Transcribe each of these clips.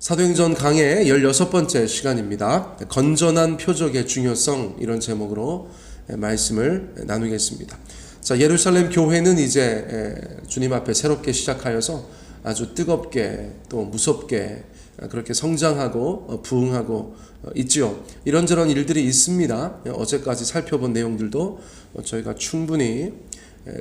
사도행전 강의 16번째 시간입니다. 건전한 표적의 중요성, 이런 제목으로 말씀을 나누겠습니다. 자, 예루살렘 교회는 이제 주님 앞에 새롭게 시작하여서 아주 뜨겁게 또 무섭게 그렇게 성장하고 부흥하고 있지요. 이런저런 일들이 있습니다. 어제까지 살펴본 내용들도 저희가 충분히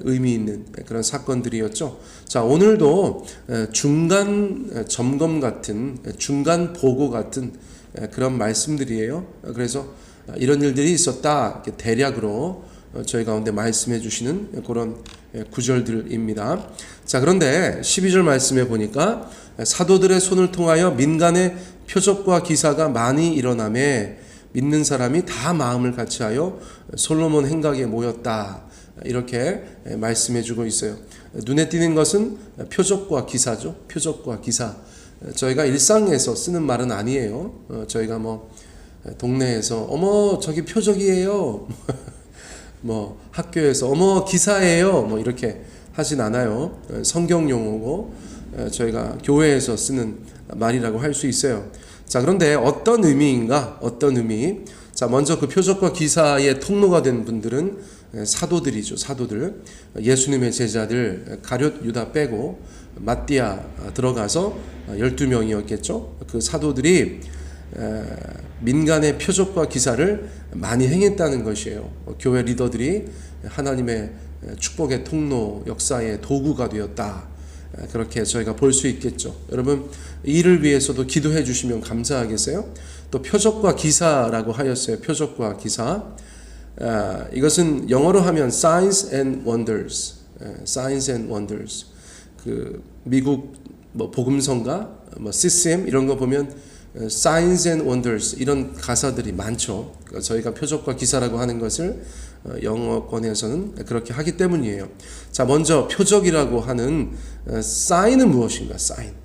의미 있는 그런 사건들이었죠. 자, 오늘도 중간 점검 같은, 중간 보고 같은 그런 말씀들이에요. 그래서 이런 일들이 있었다, 대략으로 저희 가운데 말씀해 주시는 그런 구절들입니다. 자, 그런데 12절 말씀에 보니까 사도들의 손을 통하여 민간의 표적과 기사가 많이 일어나매 믿는 사람이 다 마음을 같이하여 솔로몬 행각에 모였다, 이렇게 말씀해 주고 있어요. 눈에 띄는 것은 표적과 기사죠. 표적과 기사. 저희가 일상에서 쓰는 말은 아니에요. 저희가 뭐 동네에서 어머 저기 표적이에요. 뭐 학교에서 어머 기사예요. 뭐 이렇게 하진 않아요. 성경 용어고 저희가 교회에서 쓰는 말이라고 할 수 있어요. 자, 그런데 어떤 의미인가? 어떤 의미? 자, 먼저 그 표적과 기사의 통로가 된 분들은 사도들이죠. 사도들, 예수님의 제자들, 가룟 유다 빼고 마띠아 들어가서 12명이었겠죠. 그 사도들이 민간의 표적과 기사를 많이 행했다는 것이에요. 교회 리더들이 하나님의 축복의 통로, 역사의 도구가 되었다, 그렇게 저희가 볼 수 있겠죠. 여러분, 이 일을 위해서도 기도해 주시면 감사하겠어요. 또 표적과 기사라고 하였어요. 표적과 기사. 이것은 영어로 하면 signs and wonders, signs and wonders. 그 미국 뭐 복음성가, 뭐 CCM 이런 거 보면 signs and wonders 이런 가사들이 많죠. 저희가 표적과 기사라고 하는 것을 영어권에서는 그렇게 하기 때문이에요. 자, 먼저 표적이라고 하는 sign은 무엇인가? sign.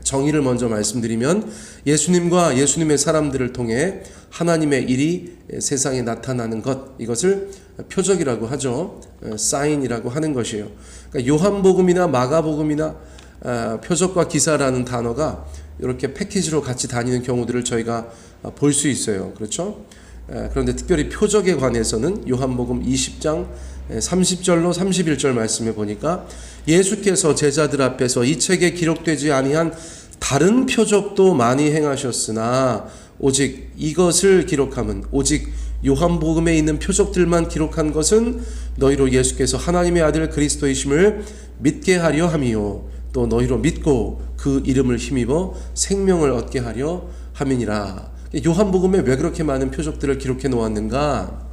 정의를 먼저 말씀드리면 예수님과 예수님의 사람들을 통해 하나님의 일이 세상에 나타나는 것, 이것을 표적이라고 하죠. 사인이라고 하는 것이에요. 그러니까 요한복음이나 마가복음이나 표적과 기사라는 단어가 이렇게 패키지로 같이 다니는 경우들을 저희가 볼 수 있어요. 그렇죠? 그런데 특별히 표적에 관해서는 요한복음 20장 30절로 31절 말씀에 보니까 예수께서 제자들 앞에서 이 책에 기록되지 아니한 다른 표적도 많이 행하셨으나 오직 이것을 기록함은, 오직 요한복음에 있는 표적들만 기록한 것은 너희로 예수께서 하나님의 아들 그리스도이심을 믿게 하려 함이요 또 너희로 믿고 그 이름을 힘입어 생명을 얻게 하려 함이니라. 요한복음에 왜 그렇게 많은 표적들을 기록해 놓았는가?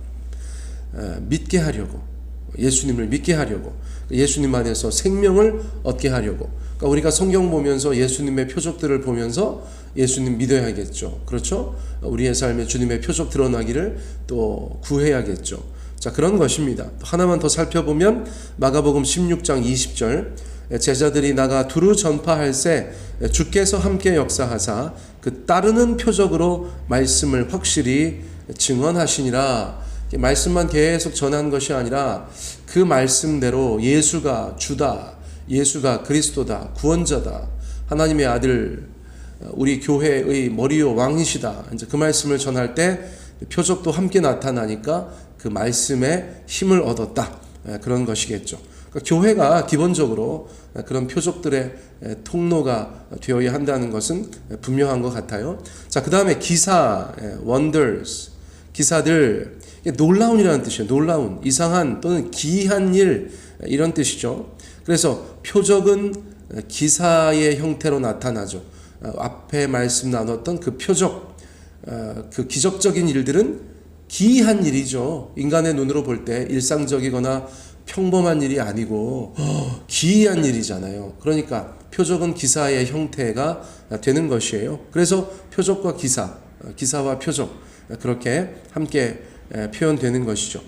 믿게 하려고, 예수님을 믿게 하려고, 예수님 안에서 생명을 얻게 하려고. 그러니까 우리가 성경 보면서 예수님의 표적들을 보면서 예수님 믿어야겠죠. 그렇죠? 우리의 삶에 주님의 표적 드러나기를 또 구해야겠죠. 자, 그런 것입니다. 하나만 더 살펴보면 마가복음 16장 20절, 제자들이 나가 두루 전파할새 주께서 함께 역사하사 그 따르는 표적으로 말씀을 확실히 증언하시니라. 말씀만 계속 전한 것이 아니라 그 말씀대로 예수가 주다, 예수가 그리스도다, 구원자다, 하나님의 아들, 우리 교회의 머리요 왕이시다, 이제 그 말씀을 전할 때 표적도 함께 나타나니까 그 말씀에 힘을 얻었다, 그런 것이겠죠. 그러니까 교회가 기본적으로 그런 표적들의 통로가 되어야 한다는 것은 분명한 것 같아요. 자, 그 다음에 기사, wonders, 기사들, 놀라운이라는 뜻이에요. 놀라운, 이상한 또는 기이한 일, 이런 뜻이죠. 그래서 표적은 기사의 형태로 나타나죠. 앞에 말씀 나눴던 그 표적, 그 기적적인 일들은 기이한 일이죠. 인간의 눈으로 볼 때 일상적이거나 평범한 일이 아니고 기이한 일이잖아요. 그러니까 표적은 기사의 형태가 되는 것이에요. 그래서 표적과 기사, 기사와 표적, 그렇게 함께 표현되는 것이죠.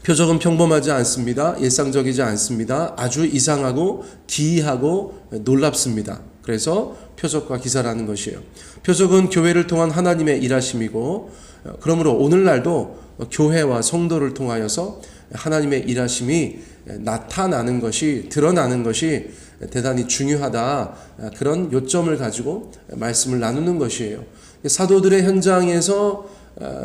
표적은 평범하지 않습니다. 일상적이지 않습니다. 아주 이상하고 기이하고 놀랍습니다. 그래서 표적과 기사라는 것이에요. 표적은 교회를 통한 하나님의 일하심이고, 그러므로 오늘날도 교회와 성도를 통하여서 하나님의 일하심이 나타나는 것이, 드러나는 것이 대단히 중요하다. 그런 요점을 가지고 말씀을 나누는 것이에요. 사도들의 현장에서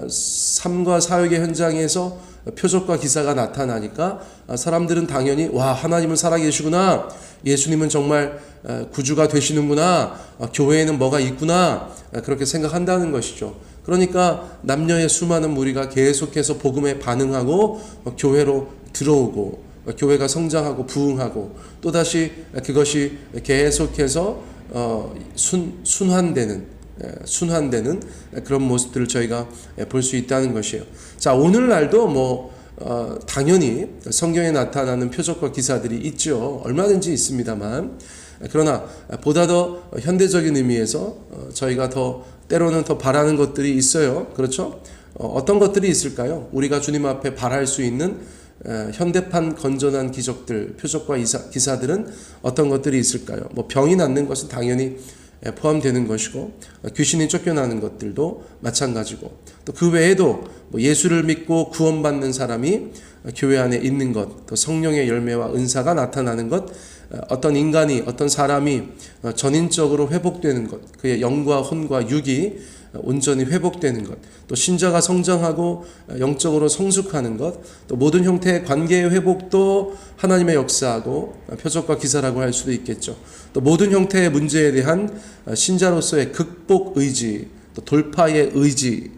삶과 사역의 현장에서 표적과 기사가 나타나니까 사람들은 당연히 와, 하나님은 살아계시구나, 예수님은 정말 구주가 되시는구나, 교회에는 뭐가 있구나, 그렇게 생각한다는 것이죠. 그러니까 남녀의 수많은 무리가 계속해서 복음에 반응하고 교회로 들어오고 교회가 성장하고 부흥하고 또다시 그것이 계속해서 순환되는 그런 모습들을 저희가 볼 수 있다는 것이에요. 자, 오늘날도 당연히 성경에 나타나는 표적과 기사들이 있죠. 얼마든지 있습니다만, 그러나 보다 더 현대적인 의미에서 저희가 때로는 더 바라는 것들이 있어요. 그렇죠? 어떤 것들이 있을까요? 우리가 주님 앞에 바랄 수 있는 현대판 건전한 기적들, 표적과 기사들은 어떤 것들이 있을까요? 병이 낫는 것은 당연히 포함되는 것이고, 귀신이 쫓겨나는 것들도 마찬가지고, 또 그 외에도 예수를 믿고 구원받는 사람이 교회 안에 있는 것, 또 성령의 열매와 은사가 나타나는 것, 어떤 사람이 전인적으로 회복되는 것, 그의 영과 혼과 육이 온전히 회복되는 것, 또 신자가 성장하고 영적으로 성숙하는 것, 또 모든 형태의 관계의 회복도 하나님의 역사하고 표적과 기사라고 할 수도 있겠죠. 또 모든 형태의 문제에 대한 신자로서의 극복 의지, 또 돌파의 의지,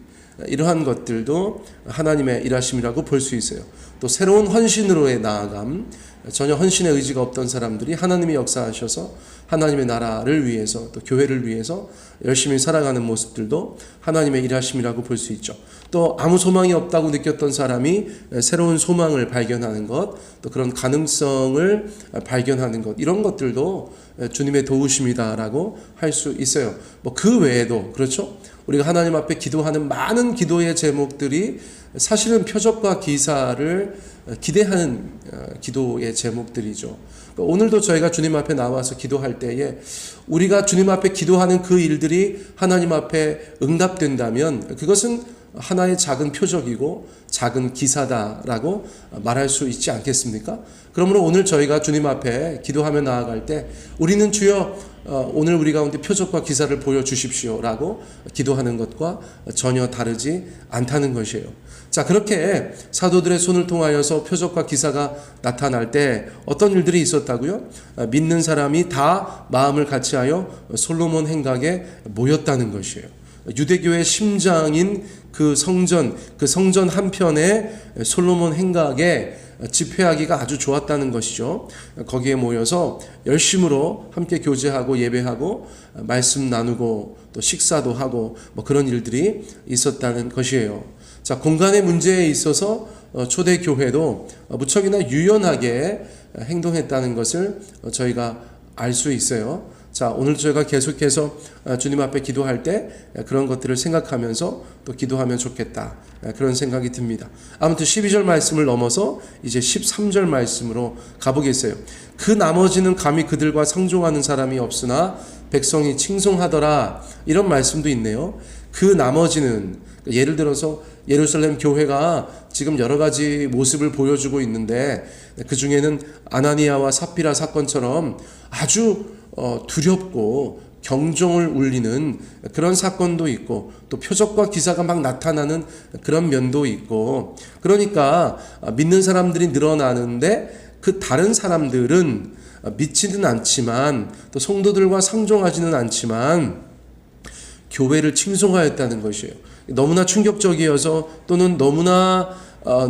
이러한 것들도 하나님의 일하심이라고 볼 수 있어요. 또 새로운 헌신으로의 나아감, 전혀 헌신의 의지가 없던 사람들이 하나님이 역사하셔서 하나님의 나라를 위해서 또 교회를 위해서 열심히 살아가는 모습들도 하나님의 일하심이라고 볼 수 있죠. 또 아무 소망이 없다고 느꼈던 사람이 새로운 소망을 발견하는 것, 또 그런 가능성을 발견하는 것, 이런 것들도 주님의 도우심이다라고 할 수 있어요. 그 외에도 그렇죠? 우리가 하나님 앞에 기도하는 많은 기도의 제목들이 사실은 표적과 기사를 기대하는 기도의 제목들이죠. 오늘도 저희가 주님 앞에 나와서 기도할 때에 우리가 주님 앞에 기도하는 그 일들이 하나님 앞에 응답된다면 그것은 하나의 작은 표적이고 작은 기사다라고 말할 수 있지 않겠습니까? 그러므로 오늘 저희가 주님 앞에 기도하며 나아갈 때 우리는 주여 오늘 우리 가운데 표적과 기사를 보여주십시오 라고 기도하는 것과 전혀 다르지 않다는 것이에요. 자, 그렇게 사도들의 손을 통하여서 표적과 기사가 나타날 때 어떤 일들이 있었다고요? 믿는 사람이 다 마음을 같이하여 솔로몬 행각에 모였다는 것이에요. 유대교의 심장인 그 성전 한편에 솔로몬 행각에 집회하기가 아주 좋았다는 것이죠. 거기에 모여서 열심으로 함께 교제하고 예배하고 말씀 나누고 또 식사도 하고 그런 일들이 있었다는 것이에요. 자, 공간의 문제에 있어서 초대 교회도 무척이나 유연하게 행동했다는 것을 저희가 알 수 있어요. 자, 오늘 저희가 계속해서 주님 앞에 기도할 때 그런 것들을 생각하면서 또 기도하면 좋겠다, 그런 생각이 듭니다. 아무튼 12절 말씀을 넘어서 이제 13절 말씀으로 가보겠어요. 그 나머지는 감히 그들과 상종하는 사람이 없으나 백성이 칭송하더라, 이런 말씀도 있네요. 그 나머지는, 예를 들어서 예루살렘 교회가 지금 여러 가지 모습을 보여주고 있는데 그 중에는 아나니아와 삽비라 사건처럼 아주 두렵고 경종을 울리는 그런 사건도 있고 또 표적과 기사가 막 나타나는 그런 면도 있고, 그러니까 믿는 사람들이 늘어나는데 그 다른 사람들은 믿지는 않지만 또 성도들과 상종하지는 않지만 교회를 칭송하였다는 것이에요. 너무나 충격적이어서 또는 너무나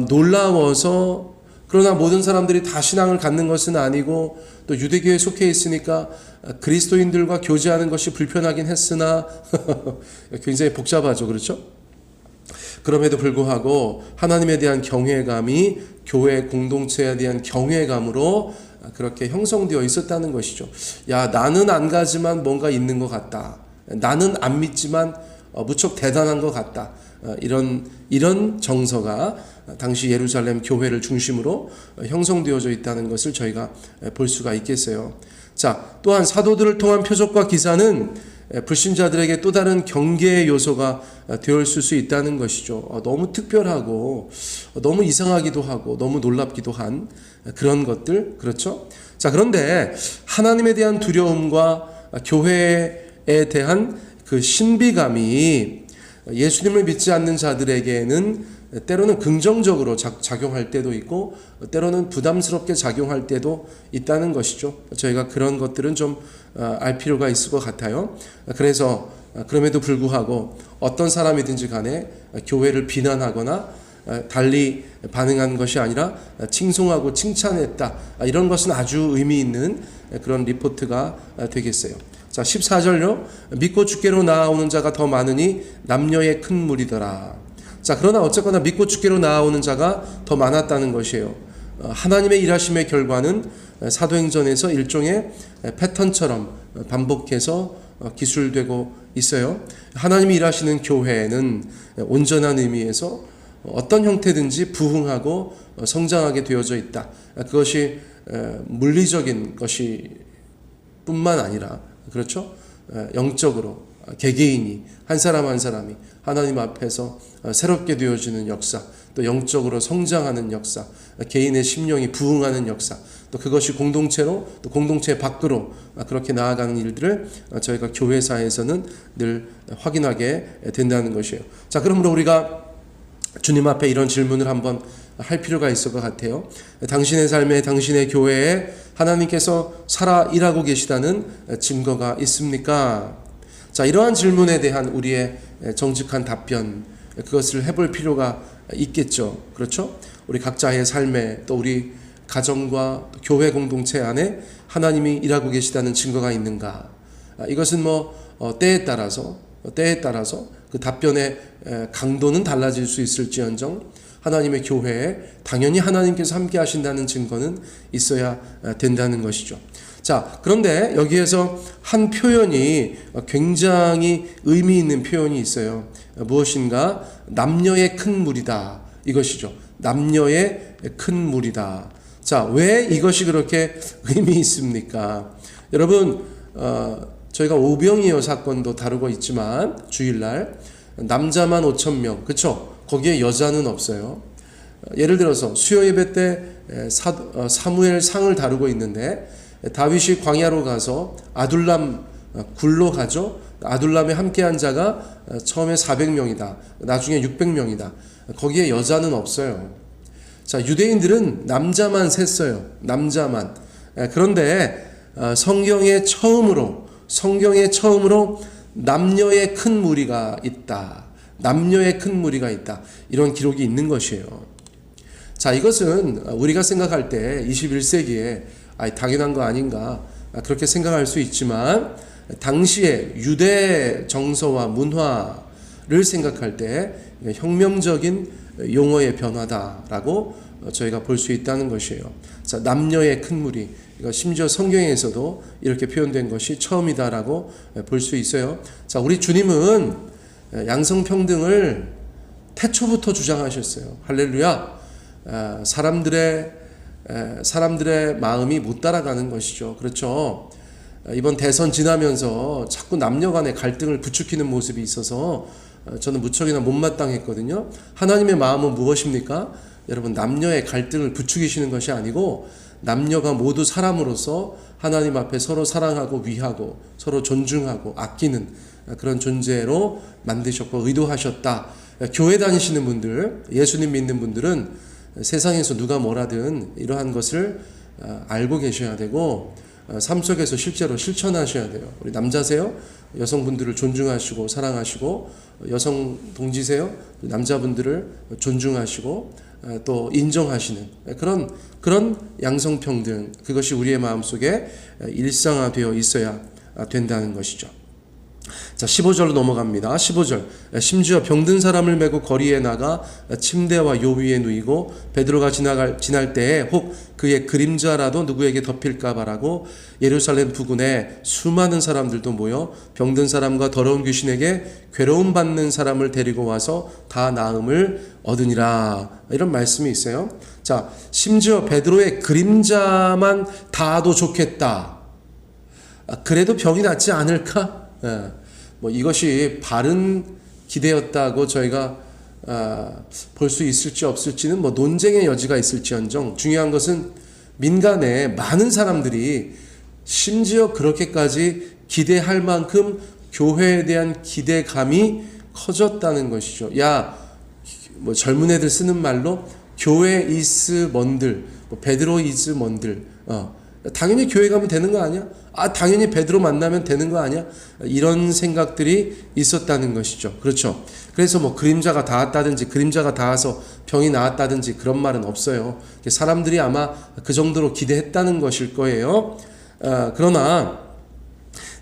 놀라워서, 그러나 모든 사람들이 다 신앙을 갖는 것은 아니고 또 유대교에 속해 있으니까 그리스도인들과 교제하는 것이 불편하긴 했으나 굉장히 복잡하죠. 그렇죠? 그럼에도 불구하고 하나님에 대한 경외감이 교회 공동체에 대한 경외감으로 그렇게 형성되어 있었다는 것이죠. 야, 나는 안 가지만 뭔가 있는 것 같다. 나는 안 믿지만 무척 대단한 것 같다. 이런 정서가 당시 예루살렘 교회를 중심으로 형성되어져 있다는 것을 저희가 볼 수가 있겠어요. 자, 또한 사도들을 통한 표적과 기사는 불신자들에게 또 다른 경계의 요소가 되었을 수 있다는 것이죠. 너무 특별하고 너무 이상하기도 하고 너무 놀랍기도 한 그런 것들, 그렇죠? 자, 그런데 하나님에 대한 두려움과 교회에 대한 그 신비감이 예수님을 믿지 않는 자들에게는 때로는 긍정적으로 작용할 때도 있고 때로는 부담스럽게 작용할 때도 있다는 것이죠. 저희가 그런 것들은 좀 알 필요가 있을 것 같아요. 그래서 그럼에도 불구하고 어떤 사람이든지 간에 교회를 비난하거나 달리 반응한 것이 아니라 칭송하고 칭찬했다, 이런 것은 아주 의미 있는 그런 리포트가 되겠어요. 자, 14절요. 믿고 주께로 나아오는 자가 더 많으니 남녀의 큰 무리더라. 자, 그러나 어쨌거나 믿고 주께로 나아오는 자가 더 많았다는 것이에요. 하나님의 일하심의 결과는 사도행전에서 일종의 패턴처럼 반복해서 기술되고 있어요. 하나님이 일하시는 교회는 온전한 의미에서 어떤 형태든지 부흥하고 성장하게 되어져 있다. 그것이 물리적인 것이 뿐만 아니라, 그렇죠? 영적으로 개개인이 한 사람 한 사람이 하나님 앞에서 새롭게 되어지는 역사, 또 영적으로 성장하는 역사, 개인의 심령이 부흥하는 역사, 또 그것이 공동체로 또 공동체 밖으로 그렇게 나아가는 일들을 저희가 교회사에서는 늘 확인하게 된다는 것이에요. 자, 그러므로 우리가 주님 앞에 이런 질문을 한번 할 필요가 있을 것 같아요. 당신의 삶에, 당신의 교회에 하나님께서 살아 일하고 계시다는 증거가 있습니까? 자, 이러한 질문에 대한 우리의 정직한 답변, 그것을 해볼 필요가 있겠죠. 그렇죠? 우리 각자의 삶에, 또 우리 가정과 교회 공동체 안에 하나님이 일하고 계시다는 증거가 있는가? 이것은 때에 따라서 그 답변의 강도는 달라질 수 있을지언정 하나님의 교회에 당연히 하나님께서 함께 하신다는 증거는 있어야 된다는 것이죠. 자, 그런데 여기에서 한 표현이 굉장히 의미 있는 표현이 있어요. 무엇인가? 남녀의 큰 무리다, 이것이죠. 남녀의 큰 무리다. 자, 왜 이것이 그렇게 의미 있습니까? 여러분, 저희가 오병이어 사건도 다루고 있지만 주일날 남자만 5,000명, 그쵸? 거기에 여자는 없어요. 예를 들어서 수요 예배 때 사무엘 상을 다루고 있는데 다윗이 광야로 가서 아둘람 굴로 가죠. 아둘람에 함께한 자가 처음에 400명이다. 나중에 600명이다. 거기에 여자는 없어요. 자, 유대인들은 남자만 셌어요. 남자만. 그런데 성경에 처음으로 남녀의 큰 무리가 있다. 남녀의 큰 무리가 있다. 이런 기록이 있는 것이에요. 자, 이것은 우리가 생각할 때 21세기에 당연한 거 아닌가, 그렇게 생각할 수 있지만 당시의 유대 정서와 문화를 생각할 때 혁명적인 용어의 변화다라고 저희가 볼 수 있다는 것이에요. 자, 남녀의 큰 무리, 심지어 성경에서도 이렇게 표현된 것이 처음이다라고 볼 수 있어요. 자, 우리 주님은 양성평등을 태초부터 주장하셨어요. 할렐루야. 사람들의 마음이 못 따라가는 것이죠. 그렇죠. 이번 대선 지나면서 자꾸 남녀 간의 갈등을 부추기는 모습이 있어서 저는 무척이나 못마땅했거든요. 하나님의 마음은 무엇입니까? 여러분, 남녀의 갈등을 부추기시는 것이 아니고 남녀가 모두 사람으로서 하나님 앞에 서로 사랑하고 위하고 서로 존중하고 아끼는 그런 존재로 만드셨고 의도하셨다. 교회 다니시는 분들, 예수님 믿는 분들은 세상에서 누가 뭐라든 이러한 것을 알고 계셔야 되고 삶 속에서 실제로 실천하셔야 돼요. 우리 남자세요? 여성분들을 존중하시고 사랑하시고, 여성 동지세요? 남자분들을 존중하시고 또 인정하시는 그런 양성평등, 그것이 우리의 마음속에 일상화되어 있어야 된다는 것이죠. 자, 15절로 넘어갑니다. 15절. 심지어 병든 사람을 메고 거리에 나가 침대와 요 위에 누이고 베드로가 지날 때에 혹 그의 그림자라도 누구에게 덮일까 바라고 예루살렘 부근에 수많은 사람들도 모여 병든 사람과 더러운 귀신에게 괴로움 받는 사람을 데리고 와서 다 나음을 얻으니라. 이런 말씀이 있어요. 자, 심지어 베드로의 그림자만 닿아도 좋겠다. 그래도 병이 낫지 않을까? 이것이 바른 기대였다고 저희가 볼 수 있을지 없을지는 논쟁의 여지가 있을지언정 중요한 것은 민간에 많은 사람들이 심지어 그렇게까지 기대할 만큼 교회에 대한 기대감이 커졌다는 것이죠. 뭐 젊은 애들 쓰는 말로 교회 이즈 뭔들, 뭐 베드로 이즈 뭔들, 당연히 교회 가면 되는 거 아니야? 당연히 베드로 만나면 되는 거 아니야? 이런 생각들이 있었다는 것이죠. 그렇죠. 그래서 뭐 그림자가 닿았다든지 그림자가 닿아서 병이 나았다든지 그런 말은 없어요. 사람들이 아마 그 정도로 기대했다는 것일 거예요. 그러나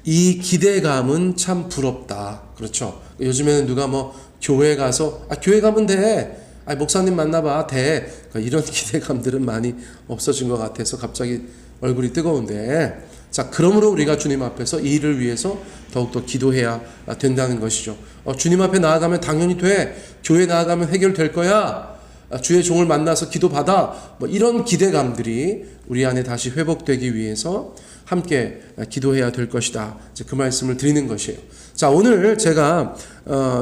이 기대감은 참 부럽다. 그렇죠. 요즘에는 누가 뭐 교회 가서 교회 가면 돼. 목사님 만나봐 돼. 이런 기대감들은 많이 없어진 것 같아서 갑자기 얼굴이 뜨거운데, 자, 그러므로 우리가 주님 앞에서 이 일을 위해서 더욱더 기도해야 된다는 것이죠. 주님 앞에 나아가면 당연히 돼. 교회 나아가면 해결될 거야. 주의 종을 만나서 기도받아. 뭐 이런 기대감들이 우리 안에 다시 회복되기 위해서 함께 기도해야 될 것이다. 이제 그 말씀을 드리는 것이에요. 자, 오늘 제가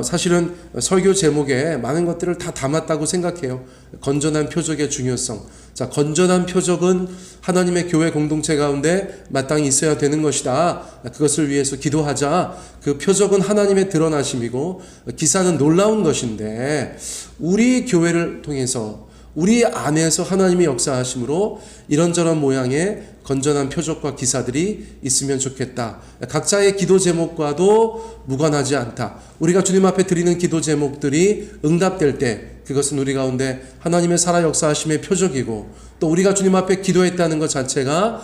사실은 설교 제목에 많은 것들을 다 담았다고 생각해요. 건전한 표적의 중요성. 자, 건전한 표적은 하나님의 교회 공동체 가운데 마땅히 있어야 되는 것이다. 그것을 위해서 기도하자. 그 표적은 하나님의 드러나심이고 기사는 놀라운 것인데, 우리 교회를 통해서 우리 안에서 하나님의 역사하심으로 이런저런 모양의 건전한 표적과 기사들이 있으면 좋겠다. 각자의 기도 제목과도 무관하지 않다. 우리가 주님 앞에 드리는 기도 제목들이 응답될 때 그것은 우리 가운데 하나님의 살아 역사하심의 표적이고, 또 우리가 주님 앞에 기도했다는 것 자체가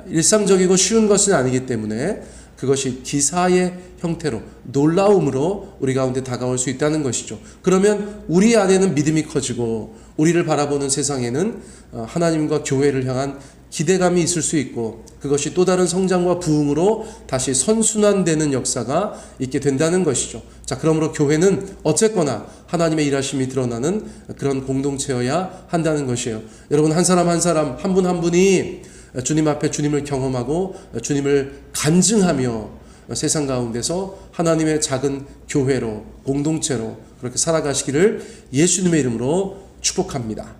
일상적이고 쉬운 것은 아니기 때문에 그것이 기사의 형태로, 놀라움으로 우리 가운데 다가올 수 있다는 것이죠. 그러면 우리 안에는 믿음이 커지고 우리를 바라보는 세상에는 하나님과 교회를 향한 기대감이 있을 수 있고, 그것이 또 다른 성장과 부흥으로 다시 선순환되는 역사가 있게 된다는 것이죠. 자, 그러므로 교회는 어쨌거나 하나님의 일하심이 드러나는 그런 공동체여야 한다는 것이에요. 여러분, 한 사람 한 사람, 한 분 한 분이 주님 앞에 주님을 경험하고 주님을 간증하며 세상 가운데서 하나님의 작은 교회로, 공동체로 그렇게 살아가시기를 예수님의 이름으로 축복합니다.